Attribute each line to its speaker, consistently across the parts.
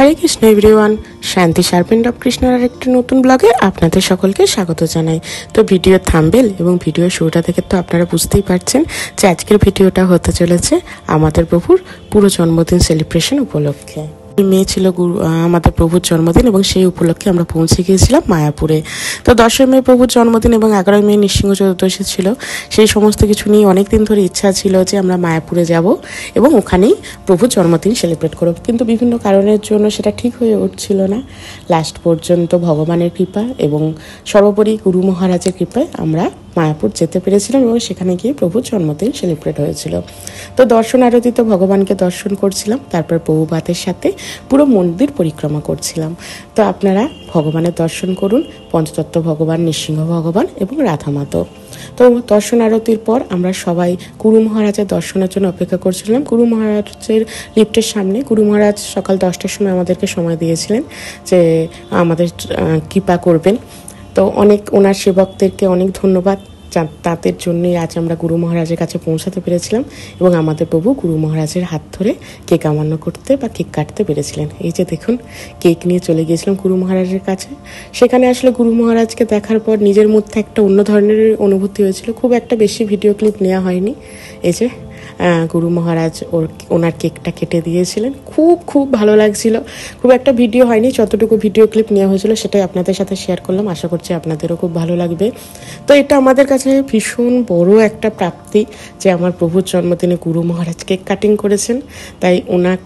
Speaker 1: হরে Krishna everyone, শান্তি শার্পেন্ট of কৃষ্ণের আরেকটি নতুন ব্লগে আপনাদের সকলকে স্বাগত জানাই। তো ভিডিও থাম্বনেল এবং ভিডিও শুরুটা থেকে তো আপনারা বুঝতেই পারছেন যে আজকের ভিডিওটা হতে চলেছে আমাদের প্রভুর পুরো জন্মদিন সেলিব্রেশন উপলক্ষে। মেয়ে ছিল আমাদের প্রভুর জন্মদিন এবং সেই উপলক্ষে আমরা পৌঁছে গিয়েছিলাম মায়াপুরে। তো 10ই মে প্রভুর জন্মদিন এবং 11ই মে নৃসিংহ চতুর্দশী ছিল। সেই সমস্ত কিছু নিয়ে অনেক দিন ধরে ইচ্ছা ছিল যে আমরা মায়াপুরে যাব এবং ওখানেই প্রভুর জন্মদিন সেলিব্রেট করব, কিন্তু বিভিন্ন কারণের জন্য সেটা ঠিক হয়ে উঠছিল না। লাস্ট পর্যন্ত ভগবানের কৃপা এবং সর্বোপরি গুরু মহারাজের কৃপায় আমরা মায়াপুর যেতে পেরেছিলাম এবং সেখানে গিয়ে প্রভুর জন্মদিন সেলিব্রেট হয়েছিল। তো দর্শন আরতিতে ভগবানকে দর্শন করছিলাম, তারপর প্রভুপাতের সাথে পুরো মন্দির পরিক্রমা করছিলাম। তো আপনারা ভগবানের দর্শন করুন, পঞ্চতত্ত্ব ভগবান, নৃসিংহ ভগবান এবং রাধা মাধব। তো দর্শন আরতির পর আমরা সবাই গুরু মহারাজের দর্শনের জন্য অপেক্ষা করছিলাম। গুরু মহারাজের লিফটের সামনে গুরু মহারাজ সকাল 10টার সময় আমাদেরকে সময় দিয়েছিলেন যে আমাদের কৃপা করবেন। তো ওনার সেবকদেরকে অনেক ধন্যবাদ, তাদের জন্যই আজ আমরা গুরু মহারাজের কাছে পৌঁছাতে পেরেছিলাম এবং আমাদের প্রভু গুরু মহারাজের হাত ধরে কেক আমান্য করতে বা কেক কাটতে পেরেছিলেন। এই যে দেখুন, কেক নিয়ে চলে গিয়েছিলাম গুরু মহারাজের কাছে। সেখানে আসলে গুরু মহারাজকে দেখার পর নিজের মধ্যে একটা অন্য ধরনের অনুভূতি হয়েছিল। খুব একটা বেশি ভিডিও ক্লিপ নেওয়া হয়নি। এই যে গুরু মহারাজ ওনার কেকটা কেটে দিয়েছিলেন, খুব ভালো লাগছিল। খুব একটা ভিডিও হয়নি, যতটুকু ভিডিও ক্লিপ নেওয়া হয়েছিল সেটাই আপনাদের সাথে শেয়ার করলাম। আশা করছি আপনাদেরও খুব ভালো লাগবে। তো এটা আমাদের কাছে ভীষণ বড় একটা প্রাপ্তি যে আমার প্রভুর জন্মদিনে গুরু মহারাজ কেক কাটিং করেছেন, তাই ওনার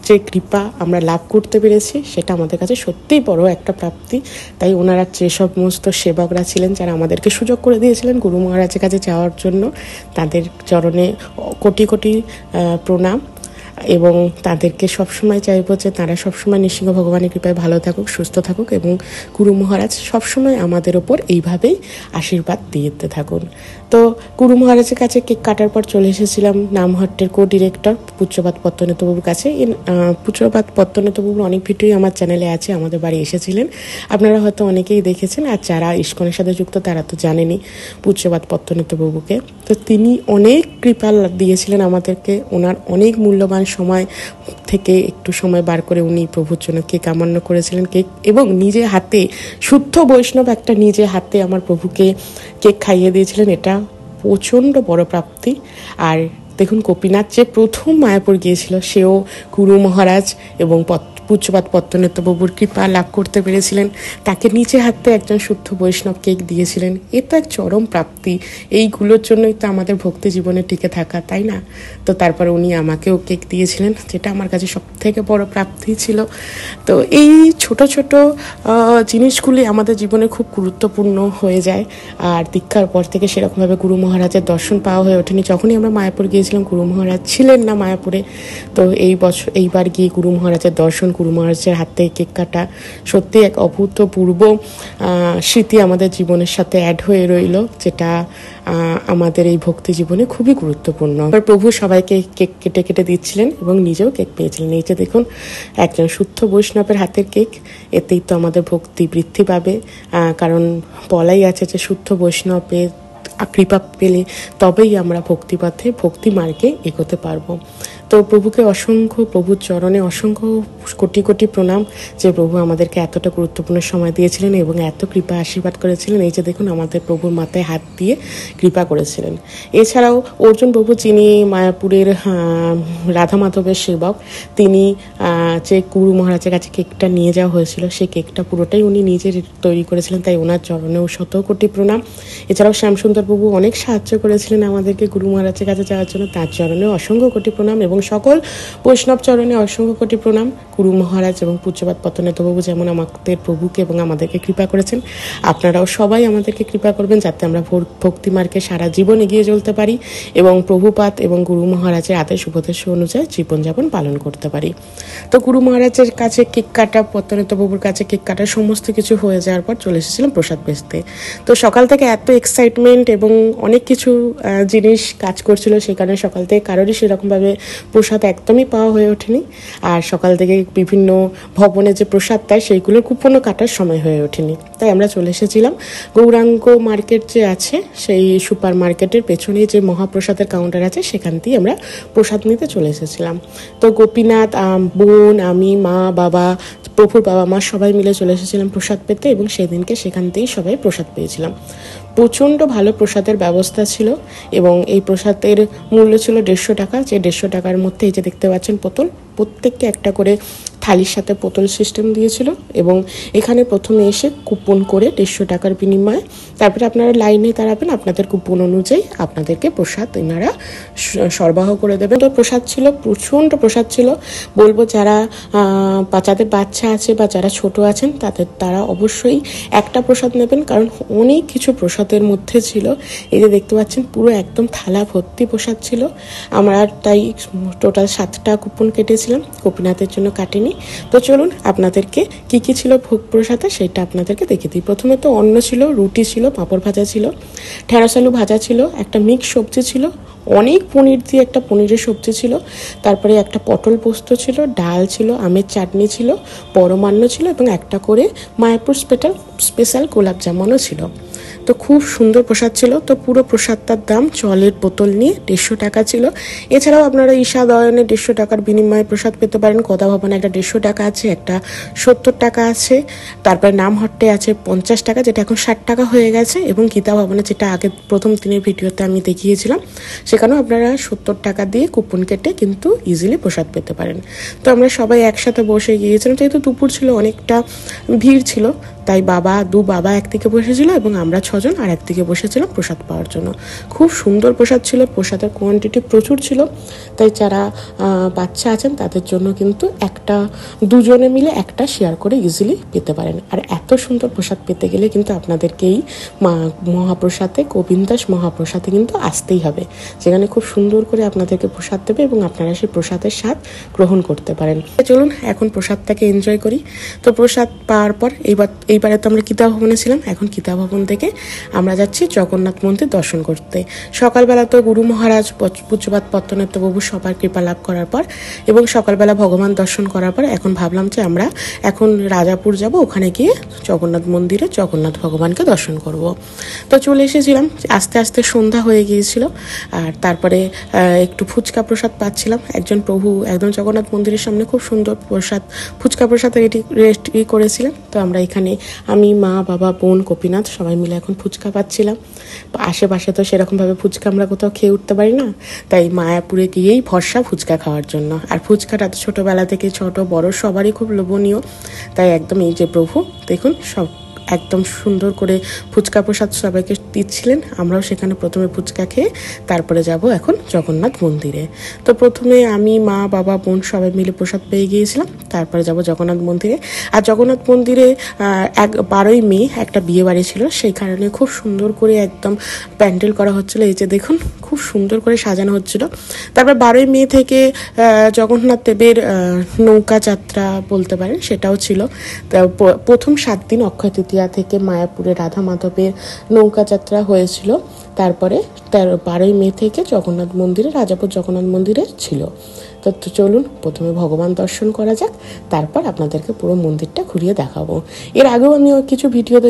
Speaker 1: যে কৃপা আমরা লাভ করতে পেরেছি সেটা আমাদের কাছে সত্যিই বড় একটা প্রাপ্তি। তাই ওনারা যে সমস্ত সেবকরা ছিলেন যারা আমাদেরকে সুযোগ করে দিয়েছিলেন গুরু মহারাজের কাছে যাওয়ার জন্য, তাদের চরণে কোটি কোটি প্রণাম এবং তাদেরকে সবসময় চাইবো যে তারা সবসময় নৃসিংহ ভগবানের কৃপায় ভালো থাকুক, সুস্থ থাকুক এবং গুরু মহারাজ সবসময় আমাদের ওপর এইভাবেই আশীর্বাদ দিতে থাকুন। তো গুরু মহারাজের কাছে কেক কাটার পর চলে এসেছিলাম নামহট্টের ডিরেক্টর পূজ্যপাদ পত্তনেতবাবুর কাছে। পূজ্যপাদ পত্তনেতবাবুর অনেক ভিডিওই আমার চ্যানেলে আছে, আমাদের বাড়ি এসেছিলেন, আপনারা হয়তো অনেকেই দেখেছেন। আর যারা ইস্কনের সাথে যুক্ত তারা তো জানেনই পূজ্যপাদ পত্তনেতবাবুকে। তো তিনি অনেক কৃপা দিয়েছিলেন আমাদেরকে, ওনার অনেক মূল্যবান সময় থেকে একটু সময় বার করে উনি প্রভুর জন্য কেক আমান্য করেছিলেন, কেক এবং নিজে হাতে শুদ্ধ বৈষ্ণব একটা নিজে হাতে আমার প্রভুকে কেক খাইয়ে দিয়েছিলেন। এটা প্রচণ্ড বড় প্রাপ্তি। আর দেখুন, গোপীনাথ যে প্রথম মায়াপুর গিয়েছিল সেও গুরু মহারাজ এবং পূজ্যপাদ পত্তনেতবাবুর কৃপা লাভ করতে পেরেছিলেন, তাকে নিচে হাতে একজন শুদ্ধ বৈষ্ণব কেক দিয়েছিলেন। এ তো এক চরম প্রাপ্তি। এইগুলোর জন্যই তো আমাদের ভক্তি জীবনে টিকে থাকা, তাই না? তো তারপর উনি আমাকেও কেক দিয়েছিলেন, যেটা আমার কাছে সব থেকে বড় প্রাপ্তি ছিল। তো এই ছোট ছোট জিনিসগুলি আমাদের জীবনে খুব গুরুত্বপূর্ণ হয়ে যায়। আর দীক্ষার পর থেকে সেরকমভাবে গুরু মহারাজের দর্শন পাওয়া হয়ে ওঠেনি। যখনই আমরা মায়াপুর গিয়েছিলাম গুরু মহারাজ ছিলেন না মায়াপুরে। তো এইবার গিয়ে গুরু মহারাজের দর্শন, গুরু মহারাজের হাত থেকে কেক কাটা সত্যি এক অভূতপূর্ব স্মৃতি আমাদের জীবনের সাথে অ্যাড হয়ে রইল, যেটা আমাদের এই ভক্তি জীবনে খুবই গুরুত্বপূর্ণ। প্রভু সবাইকে কেক কেটে কেটে দিচ্ছিলেন এবং নিজেও কেক পেয়েছিলেন। এই যে দেখুন, একজন শুদ্ধ বৈষ্ণবের হাতের কেক, এতেই তো আমাদের ভক্তি বৃদ্ধি পাবে। কারণ বলাই আছে যে শুদ্ধ বৈষ্ণবের কৃপা পেলে তবেই আমরা ভক্তিপথে ভক্তি মার্গে এগোতে পারবো। তো প্রভুকে প্রভুর চরণে অসংখ্য কোটি কোটি প্রণাম যে প্রভু আমাদেরকে এতটা গুরুত্বপূর্ণ সময় দিয়েছিলেন এবং এত কৃপা আশীর্বাদ করেছিলেন। এই যে দেখুন, আমাদের প্রভুর মাথায় হাত দিয়ে কৃপা করেছিলেন। এছাড়াও অর্জুন প্রভু, যিনি মায়াপুরের রাধা মাধবের সেবক, তিনি যে গুরু মহারাজের কাছে কেকটা নিয়ে যাওয়া হয়েছিল সেই কেকটা পুরোটাই উনি নিজে তৈরি করেছিলেন, তাই ওনার চরণেও শত কোটি প্রণাম। এছাড়াও শ্যামসুন্দর প্রভু অনেক সাহায্য করেছিলেন আমাদেরকে গুরু মহারাজের কাছে যাওয়ার জন্য, তার চরণেও অসংখ্য কোটি প্রণাম এবং সকল বৈষ্ণব চরণে অসংখ্য কোটি প্রণাম। গুরু মহারাজ এবং পূজ্যপাদ পত্তনেতবাবু যেমন আমাদের প্রভুকে এবং আমাদেরকে কৃপা করেছেন, আপনারাও সবাই আমাদেরকে কৃপা করবেন যাতে আমরা ভক্তি মার্গে সারা জীবন এগিয়ে চলতে পারি এবং প্রভুপাদ এবং গুরু মহারাজের আদেশ উপদেশ অনুযায়ী জীবনযাপন পালন করতে পারি। তো গুরু মহারাজের কাছে কেক কাটা, পত্তনেতবাবুর কাছে কেক কাটা সমস্ত কিছু হয়ে যাওয়ার পর চলে এসেছিলাম প্রসাদ বেচতে। তো সকাল থেকে এত এক্সাইটমেন্ট এবং অনেক কিছু জিনিস কাজ করছিল, সেখানে সকাল থেকে কারোরই সেরকমভাবে প্রসাদ একদমই পাওয়া হয়ে ওঠেনি। আর সকাল থেকে বিভিন্ন ভবনে যে প্রসাদ দেয় সেইগুলোর কুপনও কাটার সময় হয়ে ওঠেনি, তাই আমরা চলে এসেছিলাম গৌরাঙ্গ মার্কেট যে আছে সেই সুপার মার্কেটের পেছনেই যে মহাপ্রসাদের কাউন্টার আছে সেখান দিয়ে আমরা প্রসাদ নিতে চলে এসেছিলাম। তো গোপীনাথ, বোন, আমি, মা, বাবা, প্রভুর বাবা মা সবাই মিলে চলে এসেছিলাম প্রসাদ পেতে, এবং সেদিনকে সেখান থেকেই সবাই প্রসাদ পেয়েছিলাম। প্রচণ্ড ভালো প্রসাদের ব্যবস্থা ছিল এবং এই প্রসাদের মূল্য ছিল 150 টাকা। যে 150 টাকার মধ্যে এই যে দেখতে পাচ্ছেন বোতল, প্রত্যেককে একটা করে থালির সাথে বোতল সিস্টেম দিয়েছিল, এবং এখানে প্রথমে এসে কুপন করে 150 টাকার বিনিময়ে তারপরে আপনারা লাইনে দাঁড়াবেন, আপনাদের কুপন অনুযায়ী আপনাদেরকে প্রসাদ এনারা সরবরাহ করে দেবেন। তো প্রসাদ ছিল, প্রচণ্ড প্রসাদ ছিল। বলবো যারা যাদের বাচ্চা আছে বা যারা ছোট আছেন তারা অবশ্যই একটা প্রসাদ নেবেন, কারণ অনেক কিছু প্রসাদের মধ্যে ছিল। এই যে দেখতে পাচ্ছেন পুরো একদম থালা ভর্তি প্রসাদ ছিল। আমরা তাই টোটাল 7টা কুপন কেটেছিলাম, গোপীনাথের জন্য কাটেনি। তো চলুন আপনাদেরকে কি কি ছিল ভোগ প্রসাদে সেটা আপনাদেরকে দেখিয়ে দিই। প্রথমে তো অন্ন ছিল, রুটি ছিল, পাঁপড় ভাজা ছিল, ঢেঁড়স আলু ভাজা ছিল, একটা মিক্স সবজি ছিল, অনেক পনির দিয়ে একটা পনিরের সবজি ছিল, তারপরে একটা পটল পোস্ত ছিল, ডাল ছিল, আমের চাটনি ছিল, পরমান্ন ছিল, এবং একটা করে মায়াপুর স্পেশাল গোলাপ জামুনও ছিল। তো খুব সুন্দর প্রসাদ ছিল। তো পুরো প্রসাদটার দাম জলের বোতল নিয়ে 150 টাকা ছিল। এছাড়াও আপনারা ঈশাদ অয়নে 150 টাকার বিনিময়ে প্রসাদ পেতে পারেন। কদা ভবনে একটা 150 টাকা আছে, একটা 70 টাকা আছে, তারপরে নামহট্টে আছে 50 টাকা, যেটা এখন 60 টাকা হয়ে গেছে, এবং গীতা ভবনে যেটা আগে প্রথম দিনের ভিডিওতে আমি দেখিয়েছিলাম সেখানেও আপনারা 70 টাকা দিয়ে কুপন কেটে কিন্তু ইজিলি প্রসাদ পেতে পারেন। তো আমরা সবাই একসাথে বসে গিয়েছিলাম, যেহেতু দুপুর ছিল, অনেকটা ভিড় ছিল, তাই বাবা একদিকে বসেছিল এবং আমরা 6 জন আর একদিকে বসেছিলাম প্রসাদ পাওয়ার জন্য। খুব সুন্দর প্রসাদ ছিল, প্রসাদের কোয়ান্টিটি প্রচুর ছিল, তাই যারা বাচ্চা আছেন তাদের জন্য কিন্তু দুজনে মিলে একটা শেয়ার করে ইজিলি পেতে পারেন। আর এত সুন্দর প্রসাদ পেতে গেলে কিন্তু আপনাদেরকে এই মহাপ্রসাদে, গোবিন্দ দাস মহাপ্রসাদে কিন্তু আসতেই হবে, যেখানে খুব সুন্দর করে আপনাদেরকে প্রসাদ দেবে এবং আপনারা সেই প্রসাদের স্বাদ গ্রহণ করতে পারেন। চলুন এখন প্রসাদটাকে এনজয় করি। তো প্রসাদ পাওয়ার পর এইবারে তো আমরা গীতা ভবনে ছিলাম, এখন গীতা ভবন থেকে আমরা যাচ্ছি জগন্নাথ মন্দির দর্শন করতে। সকালবেলা তো গুরু মহারাজ, পূজ্যপাদ পত্তনেত্র প্রভু সবার কৃপা লাভ করার পর এবং সকালবেলা ভগবান দর্শন করার পর এখন ভাবলাম যে আমরা এখন রাজাপুর যাব, ওখানে গিয়ে জগন্নাথ মন্দিরে জগন্নাথ ভগবানকে দর্শন করব। তো চলে এসেছিলাম, আস্তে আস্তে সন্ধ্যা হয়ে গিয়েছিল, আর তারপরে একটু ফুচকা প্রসাদ পাচ্ছিলাম। একজন প্রভু একদম জগন্নাথ মন্দিরের সামনে খুব সুন্দর ফুচকা প্রসাদ রেডি করেছিলেন। তো আমরা এখানে আমি, মা, বাবা, বোন, গোপীনাথ সবাই মিলে এখন ফুচকা পাচ্ছিলাম। আশেপাশে তো সেরকমভাবে ফুচকা আমরা কোথাও খেয়ে উঠতে পারি না, তাই মায়াপুরে গিয়েই ভরসা ফুচকা খাওয়ার জন্য। আর ফুচকাটা তো ছোটোবেলা থেকে ছোট বড় সবারই খুব লোভনীয়, তাই একদম এই যে প্রভু দেখুন সব একদম সুন্দর করে ফুচকা প্রসাদ সবাইকে দিচ্ছিলেন। আমরাও সেখানে প্রথমে ফুচকা খেয়ে তারপরে যাব এখন জগন্নাথ মন্দিরে। তো প্রথমে আমি, মা, বাবা, বোন সবাই মিলে প্রসাদ পেয়ে গিয়েছিলাম, তারপরে যাব জগন্নাথ মন্দিরে। আর জগন্নাথ মন্দিরে 12ই মে একটা বিয়ে বাড়ি ছিল, সেই কারণে খুব সুন্দর করে একদম প্যান্ডেল করা হচ্ছিল। এই যে দেখুন খুব সুন্দর করে সাজানো হচ্ছিল। তারপর 12ই মে থেকে জগন্নাথ দেবের নৌকা যাত্রা বলতে পারেন সেটাও ছিল। প্রথম 7 দিন অক্ষয় তৃতীয়া থেকে মায়াপুরে রাধা মাধবের নৌকা যাত্রা হয়েছিল। তারপরে 12ই মে থেকে জগন্নাথ মন্দিরে, রাজাপুর জগন্নাথ মন্দিরে ছিল। তো চলুন প্রথমে ভগবান দর্শন করা যাক, তারপর আপনাদেরকে পুরো মন্দিরটা ঘুরিয়ে দেখাবো। এর আগেও আমি কিছু ভিডিওতে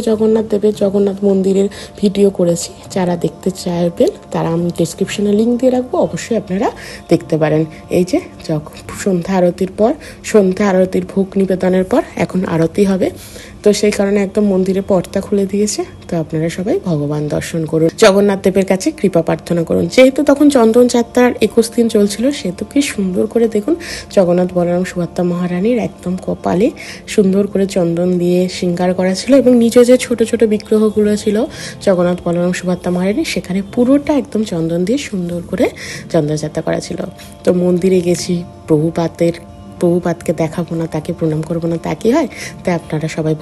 Speaker 1: জগন্নাথ মন্দিরের ভিডিও করেছি, যারা দেখতে চাইবেন তারা আমি ডেসক্রিপশনে লিঙ্ক দিয়ে রাখবো, অবশ্যই আপনারা দেখতে পারেন। এই যে সন্ধ্যা আরতির ভোগ নিবেদনের পর এখন আরতি হবে, তো সেই কারণে একদম মন্দিরের পর্দা খুলে দিয়েছে। তো আপনারা সবাই ভগবান দর্শন করুন, জগন্নাথ দেবের কাছে কৃপা প্রার্থনা করুন। যেহেতু তখন চন্দন যাত্রার 21 দিন চলছিল, সেহেতু কি সুন্দর করে দেখুন জগন্নাথ বলরাম সুভদ্রা মহারানীর একদম কপালে সুন্দর করে চন্দন দিয়ে শৃঙ্গার করা ছিল, এবং নিচে যে ছোট ছোট বিগ্রহগুলো ছিল জগন্নাথ বলরাম সুভদ্রা মহারানী, সেখানে পুরোটা একদম চন্দন দিয়ে সুন্দর করে চন্দনযাত্রা করা ছিল। তো মন্দিরে গেছি, প্রভুপাদকে দেখাবো না, তাকে প্রণাম করবো না, তা কি হয়? তাই আপনারা সবাই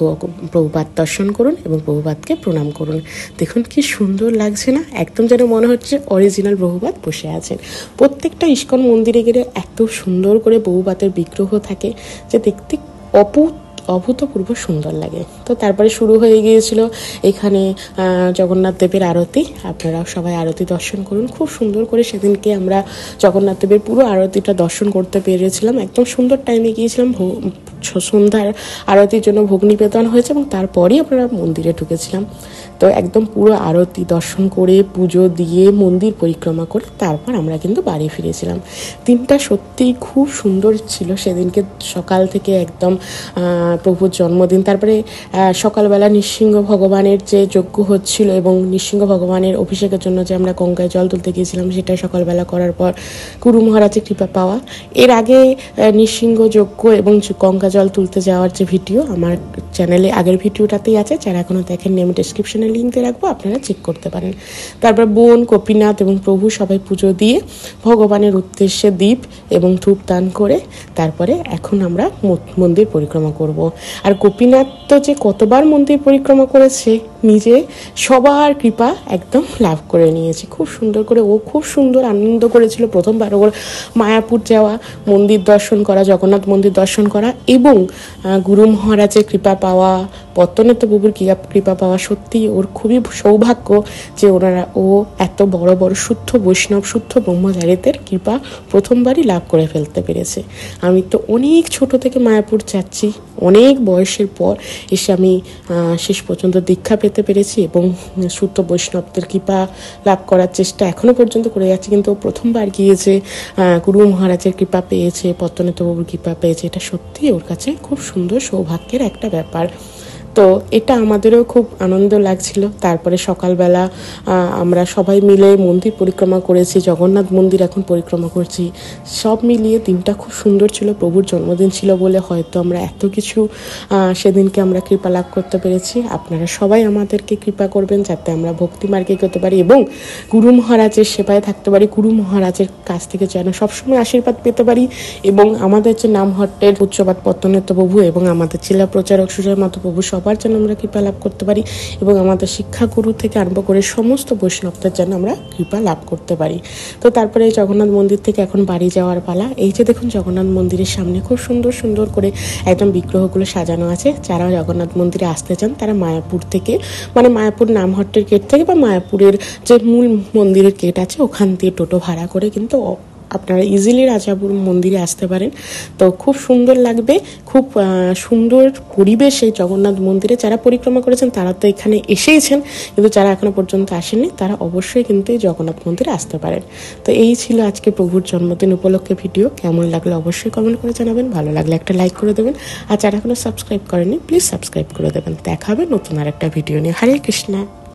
Speaker 1: প্রভুপাদ দর্শন করুন এবং প্রভুপাদকে প্রণাম করুন। দেখুন কি সুন্দর লাগছে না? একদম যেন মনে হচ্ছে অরিজিনাল প্রভুপাদ বসে আছেন। প্রত্যেকটা ইস্কন মন্দিরে গেলে এত সুন্দর করে প্রভুপাদের বিগ্রহ থাকে যে দেখতে অভূতপূর্ব সুন্দর লাগে। তো তো তারপরে শুরু হয়ে গিয়েছিল এখানে জগন্নাথ দেবের আরতি। আপনারা সবাই আরতি দর্শন করুন। খুব সুন্দর করে সেদিনকে আমরা জগন্নাথ দেবের পুরো আরতিটা দর্শন করতে পেরেছিলাম। একদম সুন্দর টাইমে গিয়েছিলাম। সন্ধ্যার আরতির জন্য ভোগ নিবেদন হয়েছে এবং তারপরেই আমরা মন্দিরে ঢুকেছিলাম। তো একদম পুরো আরতি দর্শন করে পুজো দিয়ে মন্দির পরিক্রমা করে তারপর আমরা কিন্তু বাড়ি ফিরেছিলাম। দিনটা সত্যিই খুব সুন্দর ছিল সেদিনকে। সকাল থেকে একদম প্রভুর জন্মদিন, তারপরে সকালবেলা নৃসিংহ ভগবানের যে যজ্ঞ হচ্ছিল এবং নৃসিংহ ভগবানের অভিষেকের জন্য যে আমরা গঙ্গায় জল তুলতে গিয়েছিলাম সেটা সকালবেলা করার পর গুরু মহারাজের কৃপা পাওয়া। এর আগে নৃসিংহ যজ্ঞ এবং গঙ্গা জল তুলতে যাওয়ার যে ভিডিও আমার চ্যানেলে আগের ভিডিওটাতেই আছে, যারা এখনও দেখেন আমি ডেসক্রিপশনে লিঙ্ক দিয়ে রাখবো, আপনারা চেক করতে পারেন। তারপর বোন, গোপীনাথ এবং প্রভু সবাই পুজো দিয়ে ভগবানের উদ্দেশ্যে দীপ এবং ধূপ দান করে তারপরে এখন আমরা মন্দির পরিক্রমা করব। আর গোপীনাথ তো যে কতবার মন্দির পরিক্রমা করেছে, নিজে সবার কৃপা একদম লাভ করে নিয়েছে খুব সুন্দর করে। ও খুব সুন্দর আনন্দ করেছিল প্রথমবার ওর মায়াপুর যাওয়া, মন্দির দর্শন করা, জগন্নাথ মন্দির দর্শন করা এবং গুরু মহারাজের কৃপা পাওয়া, পত্তনেত্র প্রভুর কৃপা পাওয়া। সত্যি ওর খুবই সৌভাগ্য যে ও এত বড় বড় শুদ্ধ বৈষ্ণব, শুদ্ধ ব্রহ্মচারীদের কৃপা প্রথমবারই লাভ করে ফেলতে পেরেছে। আমি তো অনেক ছোট থেকে মায়াপুর যাচ্ছি, অনেক বয়সের পর এসে আমি শেষ পর্যন্ত দীক্ষা পেতে পেরেছি এবং শুদ্ধ বৈষ্ণবদের কৃপা লাভ করার চেষ্টা এখনো পর্যন্ত করে যাচ্ছি। কিন্তু প্রথমবার গিয়েছে, গুরু মহারাজের কৃপা পেয়েছে, পত্তনেত্র প্রভুর কৃপা পেয়েছে, এটা সত্যি ওর কাছে খুব সুন্দর সৌভাগ্যের একটা ব্যাপার। তো এটা আমাদেরও খুব আনন্দ লাগছিল। তারপরে সকালবেলা আমরা সবাই মিলে মন্দির পরিক্রমা করেছি, জগন্নাথ মন্দির এখন পরিক্রমা করছি। সব মিলিয়ে দিনটা খুব সুন্দর ছিল। প্রভুর জন্মদিন ছিল বলে হয়তো আমরা এত কিছু সেদিনকে আমরা কৃপা লাভ করতে পেরেছি। আপনারা সবাই আমাদেরকে কৃপা করবেন যাতে আমরা ভক্তি মার্গে করতে পারি এবং গুরু মহারাজের সেবায় থাকতে পারি, গুরু মহারাজের কাছ থেকে যেন সবসময় আশীর্বাদ পেতে পারি এবং আমাদের যে নামহট্টের উচ্চবাদ পত্তনেত্র প্রভু এবং আমাদের জেলা প্রচারক সুজয় মাতো প্রভু সবার যেন আমরা কৃপা লাভ করতে পারি এবং আমাদের শিক্ষাগুরু থেকে আরম্ভ করে সমস্ত বৈষ্ণবদের যেন আমরা কৃপা লাভ করতে পারি। তো তারপরে জগন্নাথ মন্দির থেকে এখন বাড়ি যাওয়ার পালা। এই যে দেখুন জগন্নাথ মন্দিরের সামনে খুব সুন্দর সুন্দর করে একদম বিগ্রহগুলো সাজানো আছে। যারা জগন্নাথ মন্দিরে আসতে চান তারা মায়াপুর থেকে, মানে মায়াপুর নামহট্টের গেট থেকে বা মায়াপুরের যে মূল মন্দিরের গেট আছে ওখান দিয়ে টোটো ভাড়া করে কিন্তু আপনারা ইজিলি রাজাপুর মন্দিরে আসতে পারেন। তো খুব সুন্দর লাগবে, খুব সুন্দর পরিবেশ এই জগন্নাথ মন্দিরে। যারা পরিক্রমা করেছেন তারা তো এখানে এসেইছেন, কিন্তু যারা এখনো পর্যন্ত আসেননি তারা অবশ্যই কিন্তু এই জগন্নাথ মন্দিরে আসতে পারেন। তো এই ছিল আজকে প্রভুর জন্মদিন উপলক্ষে ভিডিও। কেমন লাগলো অবশ্যই কমেন্ট করে জানাবেন, ভালো লাগলে একটা লাইক করে দেবেন, আর যারা এখনো সাবস্ক্রাইব করেনি প্লিজ সাবস্ক্রাইব করে দেবেন। দেখা হবে নতুন আর একটা ভিডিও নিয়ে। হরে কৃষ্ণা।